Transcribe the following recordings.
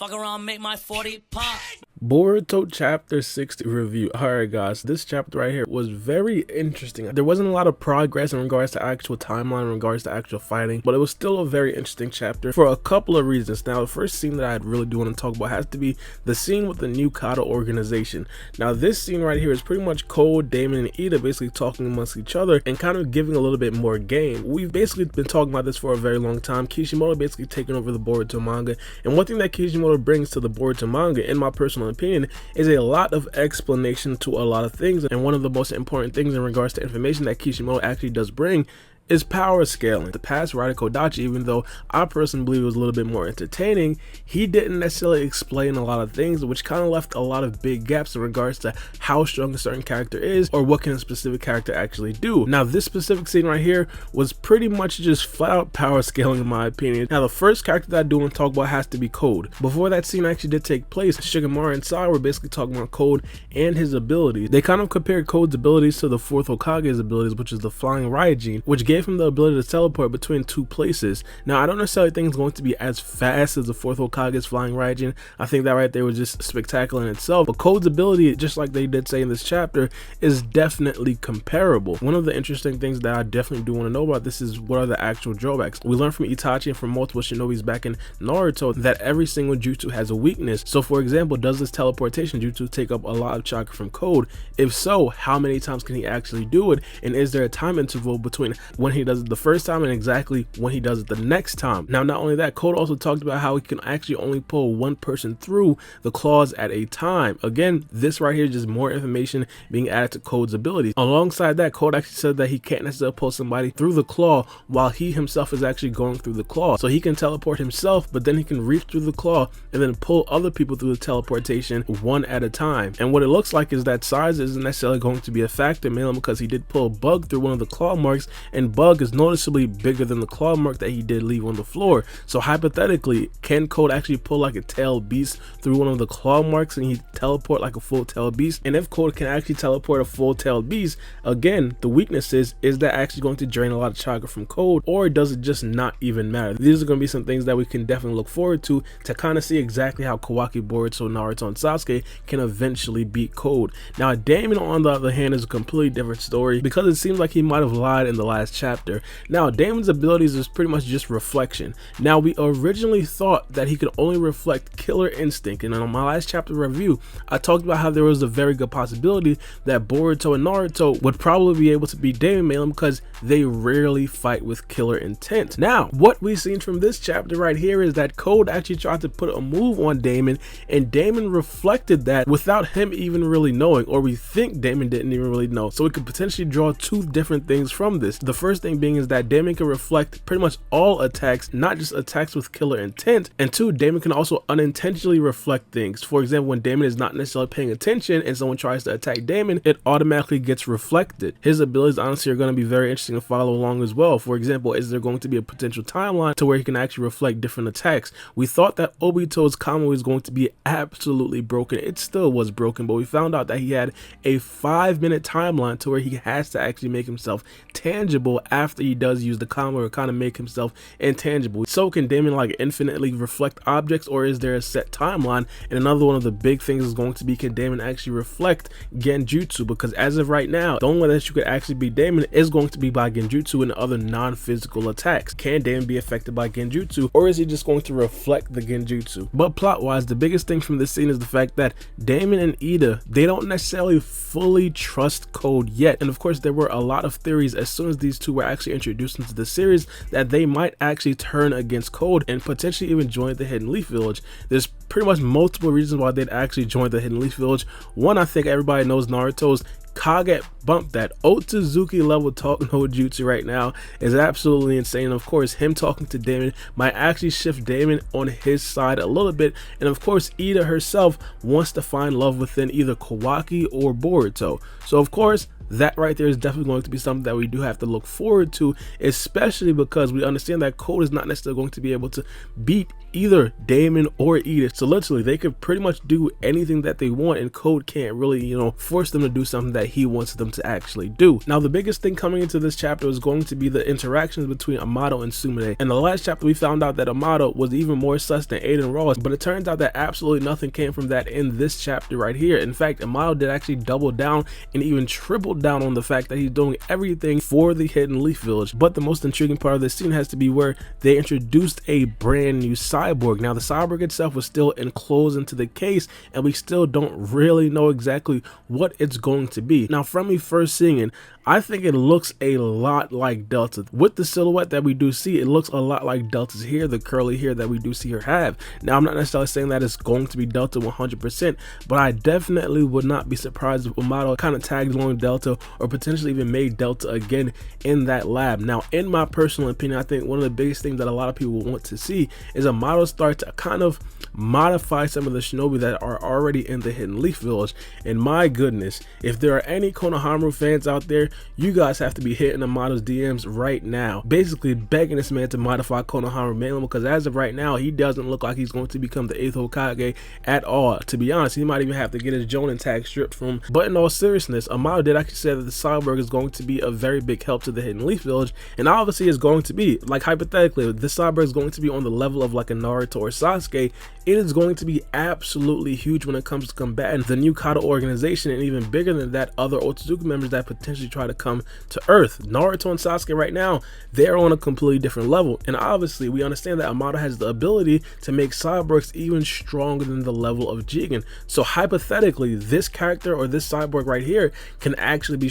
Fuck around, make my 40 pop. Boruto chapter 60 review. Alright guys, this chapter right here was very interesting. There wasn't a lot of progress in regards to actual timeline, in regards to actual fighting, but it was still a very interesting chapter for a couple of reasons. Now, the first scene that I really do want to talk about has to be the scene with the new Kata organization. Now, this scene right here is pretty much Code, Daemon, and Ida basically talking amongst each other and kind of giving a little bit more game. We've basically been talking about this for a very long time. Kishimoto basically taking over the Boruto manga, and one thing that Kishimoto brings to the Boruto manga, in my personal opinion, is a lot of explanation to a lot of things. And one of the most important things in regards to information that Kishimoto actually does bring is power scaling. The past writer Kodachi, even though I personally believe it was a little bit more entertaining, he didn't necessarily explain a lot of things, which kind of left a lot of big gaps in regards to how strong a certain character is or what can a specific character actually do. Now, this specific scene right here was pretty much just flat out power scaling in my opinion. Now, the first character that I do want to talk about has to be Code. Before that scene actually did take place, Shigemaru and Sai were basically talking about Code and his abilities. They kind of compared Code's abilities to the fourth Hokage's abilities, which is the flying Raijin, which gave him the ability to teleport between two places. Now, I don't necessarily think it's going to be as fast as the fourth Hokage's flying Raijin. I think that right there was just spectacular in itself, but Code's ability, just like they did say in this chapter, is definitely comparable. One of the interesting things that I definitely do want to know about this is what are the actual drawbacks. We learned from Itachi and from multiple shinobis back in Naruto that every single jutsu has a weakness. So for example, does this teleportation jutsu take up a lot of chakra from Code? If so, how many times can he actually do it, and is there a time interval between when he does it the first time and exactly when he does it the next time? Now, not only that, Code also talked about how he can actually only pull one person through the claws at a time. Again, this right here is just more information being added to Code's abilities. Alongside that, Code actually said that he can't necessarily pull somebody through the claw while he himself is actually going through the claw. So he can teleport himself, but then he can reach through the claw and then pull other people through the teleportation one at a time. And what it looks like is that size isn't necessarily going to be a factor, mainly because he did pull Bug through one of the claw marks, and Bug is noticeably bigger than the claw mark that he did leave on the floor. So hypothetically, can Code actually pull like a tailed beast through one of the claw marks and he teleport like a full tailed beast? And if Code can actually teleport a full tailed beast, again, the weakness is that actually going to drain a lot of chakra from Code, or does it just not even matter? These are going to be some things that we can definitely look forward to kind of see exactly how Kawaki, Boruto, Naruto, and Sasuke can eventually beat Code. Now, Daemon, on the other hand, is a completely different story because it seems like he might have lied in the last chapter. Now, Daemon's abilities is pretty much just reflection. Now, we originally thought that he could only reflect killer instinct, and on my last chapter review, I talked about how there was a very good possibility that Boruto and Naruto would probably be able to beat Daemon because they rarely fight with killer intent. Now, what we've seen from this chapter right here is that Code actually tried to put a move on Daemon, and Daemon reflected that without him even really knowing, or we think Daemon didn't even really know. So we could potentially draw two different things from this. The first thing being is that Daemon can reflect pretty much all attacks, not just attacks with killer intent, and two, Daemon can also unintentionally reflect things. For example, when Daemon is not necessarily paying attention and someone tries to attack Daemon, it automatically gets reflected. His abilities honestly are going to be very interesting to follow along as well. For example, is there going to be a potential timeline to where he can actually reflect different attacks? We thought that Obito's Kama was going to be absolutely broken. It still was broken, but we found out that he had a 5-minute timeline to where he has to actually make himself tangible after he does use the Kama, or kind of make himself intangible. So can Daemon like infinitely reflect objects, or is there a set timeline? And another one of the big things is going to be, can Daemon actually reflect genjutsu? Because as of right now, the only way that you could actually beat Daemon is going to be by genjutsu and other non-physical attacks. Can Daemon be affected by genjutsu, or is he just going to reflect the genjutsu? But plot wise, the biggest thing from this scene is the fact that Daemon and Ida, they don't necessarily fully trust Code yet. And of course, there were a lot of theories as soon as these two were actually introduced into the series that they might actually turn against Code and potentially even join the Hidden Leaf Village. There's pretty much multiple reasons why they'd actually join the Hidden Leaf Village. One, I think everybody knows Naruto's Kage bump. That Otsutsuki level talk no jutsu right now is absolutely insane. And of course, him talking to Daemon might actually shift Daemon on his side a little bit. And of course, Ida herself wants to find love within either Kawaki or Boruto. So of course, that right there is definitely going to be something that we do have to look forward to, especially because we understand that Code is not necessarily going to be able to beat either Daemon or Edith. So literally they could pretty much do anything that they want, and Code can't really, you know, force them to do something that he wants them to actually do. Now the biggest thing coming into this chapter is going to be the interactions between Amado and Sumire. In the last chapter we found out that Amado was even more sus than Aiden Ross, but it turns out that absolutely nothing came from that in this chapter right here. In fact, Amado did actually double down and even triple down on the fact that he's doing everything for the Hidden Leaf Village. But the most intriguing part of this scene has to be where they introduced a brand new Cyborg. Now the Cyborg itself was still enclosed into the case, and we still don't really know exactly what it's going to be. Now from me first seeing it, I think it looks a lot like Delta. With the silhouette that we do see, it looks a lot like Delta's hair, the curly hair that we do see her have. Now I'm not necessarily saying that it's going to be Delta 100%, but I definitely would not be surprised if Amado kind of tagged along Delta, or potentially even made Delta again in that lab. Now in my personal opinion, I think one of the biggest things that a lot of people want to see is Amado start to kind of modify some of the shinobi that are already in the Hidden Leaf Village. And my goodness, if there are any Konohamaru fans out there, you guys have to be hitting Amado's DMs right now, basically begging this man to modify Konohamaru mainly, because as of right now he doesn't look like he's going to become the 8th Hokage at all. To be honest, he might even have to get his Jonin tag stripped from him. But in all seriousness, Amado did actually say that the Cyborg is going to be a very big help to the Hidden Leaf Village, and obviously is going to be, like hypothetically, this Cyborg is going to be on the level of like a Naruto or Sasuke. It is going to be absolutely huge when it comes to combating the new Kata organization, and even bigger than that, other Otsutsuki members that potentially try to come to Earth. Naruto and Sasuke right now, they're on a completely different level, and obviously we understand that Amado has the ability to make Cyborgs even stronger than the level of Jigen. So hypothetically, this character or this Cyborg right here can actually be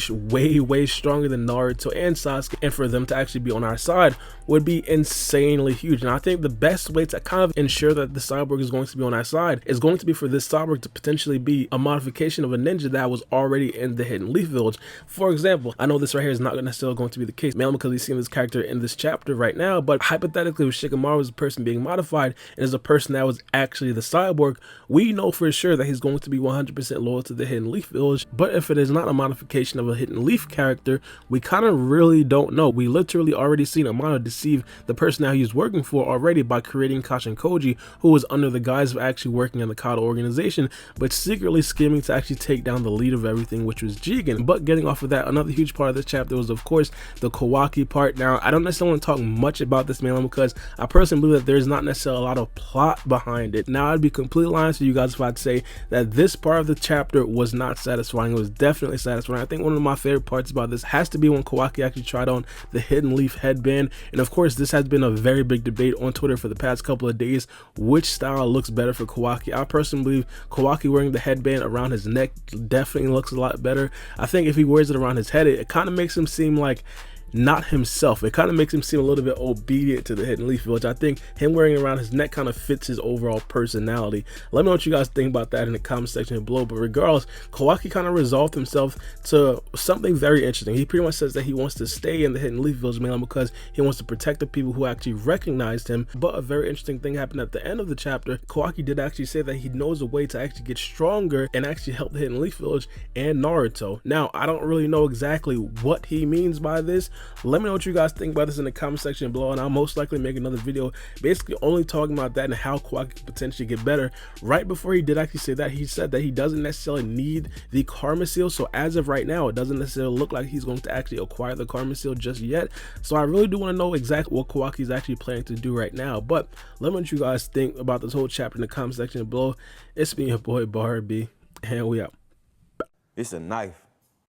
way stronger than Naruto and Sasuke, and for them to actually be on our side would be insanely huge. And I think the best way to kind of ensure that the Cyborg is going to be on our side is going to be for this Cyborg to potentially be a modification of a ninja that was already in the Hidden Leaf Village. For example, I know this right here is not necessarily going to be the case, mainly because we've seen this character in this chapter right now, but hypothetically if Shikamaru is a person being modified and is a person that was actually the Cyborg, we know for sure that he's going to be 100% loyal to the Hidden Leaf Village. But if it is not a modification of a Hidden Leaf character, we kind of really don't know. We literally already seen Amado deceive the person that he's working for already by creating Kashin Koji, who was under the guise of actually working in the Kata organization, but secretly scheming to actually take down the leader of everything, which was Jigen. But getting off of that, another huge part of this chapter was of course the Kawaki part. Now I don't necessarily want to talk much about this mainly because I personally believe that there's not necessarily a lot of plot behind it. Now I'd be completely honest with you guys if I'd say that this part of the chapter was not satisfying. It was definitely satisfying. I think one of my favorite parts about this has to be when Kawaki actually tried on the Hidden Leaf headband, and of course this has been a very big debate on Twitter for the past couple of days, which style looks better for Kawaki. I personally believe Kawaki wearing the headband around his neck definitely looks a lot better. I think if he wears it around his head, it kind of makes him seem like not himself. It kind of makes him seem a little bit obedient to the Hidden Leaf Village. I think him wearing it around his neck kind of fits his overall personality. Let me know what you guys think about that in the comment section below. But regardless, Kawaki kind of resolved himself to something very interesting. He pretty much says that he wants to stay in the Hidden Leaf Village mainly because he wants to protect the people who actually recognized him. But a very interesting thing happened at the end of the chapter. Kawaki did actually say that he knows a way to actually get stronger and actually help the Hidden Leaf Village and Naruto. Now I don't really know exactly what he means by this. Let me know what you guys think about this in the comment section below, and I'll most likely make another video basically only talking about that and how Kawaki could potentially get better. Right before he did actually say that, he said that he doesn't necessarily need the Karma Seal. So as of right now, it doesn't necessarily look like he's going to actually acquire the Karma Seal just yet. So I really do want to know exactly what Kawaki is actually planning to do right now. But let me know what you guys think about this whole chapter in the comment section below. It's me, your boy Baara B, and we out. It's a knife.